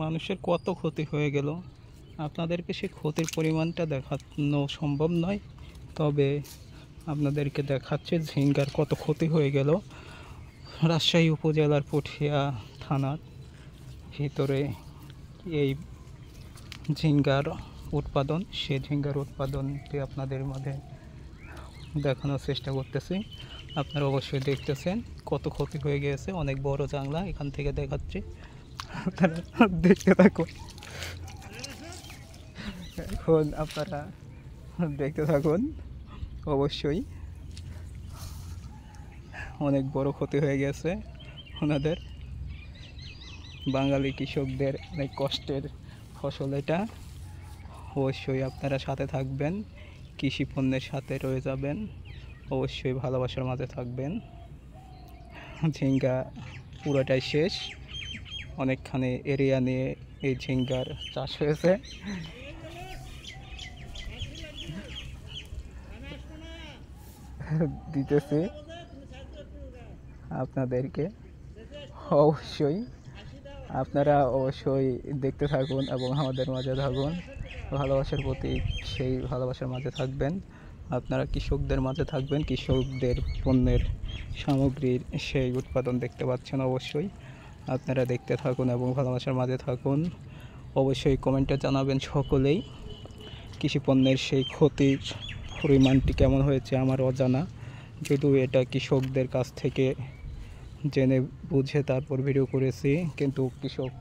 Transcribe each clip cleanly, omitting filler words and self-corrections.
মানুষের কত ক্ষতি হয়ে গেল, আপনাদেরকে সেই ক্ষতির পরিমাণটা দেখানো সম্ভব নয়। তবে আপনাদেরকে দেখাচ্ছে ঝিঙ্গার কত ক্ষতি হয়ে গেল। রাজশাহী উপজেলার পুঠিয়া থানার ভিতরে এই ঝিঙ্গার উৎপাদন, সে ঝিঙ্গার উৎপাদনটি আপনাদের মাঝে দেখানোর চেষ্টা করতেছি। আপনারা অবশ্যই দেখতেছেন কত ক্ষতি হয়ে গিয়েছে। অনেক বড় জাংলা এখান থেকে দেখাচ্ছি, আপনারা দেখতে থাকুন। এখন আপনারা দেখতে থাকুন। অবশ্যই অনেক বড় ক্ষতি হয়ে গেছে ওনাদের। বাঙালি কৃষকদের অনেক কষ্টের ফসল এটা। অবশ্যই আপনারা সাথে থাকবেন, কৃষি পণ্যের সাথে রয়ে যাবেন, অবশ্যই ভালোবাসার মাঝে থাকবেন। ঝিঙ্গা পুরোটাই শেষ, অনেকখানি এরিয়া নিয়ে এই ঝিঙ্গার চাষ হয়েছে। দিতেছি আপনাদেরকে, অবশ্যই আপনারা অবশ্যই দেখতে থাকুন এবং আমাদের মাঝে থাকুন। ভালোবাসার প্রতি সেই ভালোবাসার মাঝে থাকবেন। আপনারা কৃষকদের মাঝে থাকবেন, কৃষকদের পণ্যের সামগ্রীর সেই উৎপাদন দেখতে পাচ্ছেন। অবশ্যই আপনারা দেখতে থাকুন এবং ভালোবাসার মাঝে থাকুন। অবশ্যই কমেন্টে জানাবেন সকলেই কৃষি পণ্যের সেই ক্ষতির পরিমাণটি কেমন হয়েছে। আমার অজানা, যদিও এটা কৃষকদের কাছ থেকে জেনে বুঝে তারপর ভিডিও করেছি, কিন্তু কৃষক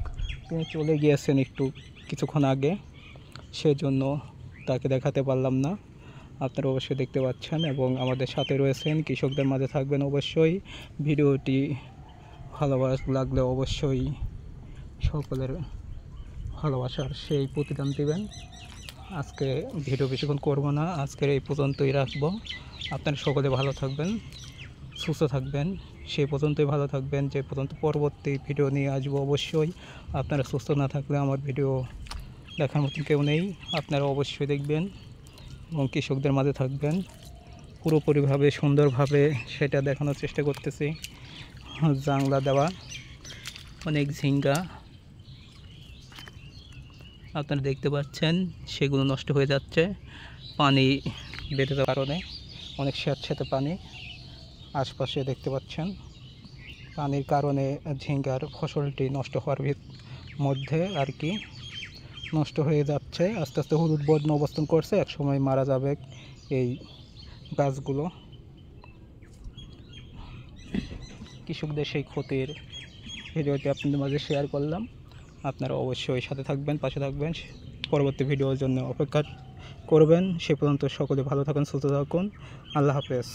তিনি চলে গিয়েছেন একটু কিছুক্ষণ আগে, সেজন্য তাকে দেখাতে পারলাম না। আপনারা অবশ্যই দেখতে পাচ্ছেন এবং আমাদের সাথে রয়েছেন, কৃষকদের মাঝে থাকবেন। অবশ্যই ভিডিওটি ভালোবাসা লাগলে অবশ্যই সকলের ভালোবাসার সেই প্রতিদান দিবেন। আজকে ভিডিও বেশিক্ষণ করবো না, আজকের এই পর্যন্তই রাখবো। আপনারা সকলে ভালো থাকবেন, সুস্থ থাকবেন, সেই পর্যন্তই ভালো থাকবেন। যে পর্যন্ত পরবর্তী ভিডিও নিয়ে আসবো, অবশ্যই আপনারা সুস্থ না থাকলে আমার ভিডিও দেখার মতন কেউ নেই। আপনারা অবশ্যই দেখবেন এবং কৃষকদের মাঝে থাকবেন। পুরোপুরিভাবে সুন্দরভাবে সেটা দেখানোর চেষ্টা করতেছি। জাংলা দেওয়া অনেক ঝিঙ্গা আপনারা দেখতে পাচ্ছেন, সেগুলো নষ্ট হয়ে যাচ্ছে পানি বেড়ে যাওয়ার কারণে। অনেক স্যাঁতস্যাঁতে পানি আশপাশে দেখতে পাচ্ছেন। পানির কারণে ঝিঙ্গার ফসলটি নষ্ট হওয়ার মধ্যে আর কি, নষ্ট হয়ে যাচ্ছে। আস্তে আস্তে হলুদ বর্ণ অবস্থান করছে, এক সময় মারা যাবে এই গাছগুলো। কৃষকদের সেই ক্ষতির ভিডিওটি আপনাদের মাঝে শেয়ার করলাম। আপনারা অবশ্যই সাথে থাকবেন, পাশে থাকবেন, পরবর্তী ভিডিওর জন্য অপেক্ষা করবেন। সে পর্যন্ত সকলে ভালো থাকুন, সুস্থ থাকুন। আল্লাহ হাফেজ।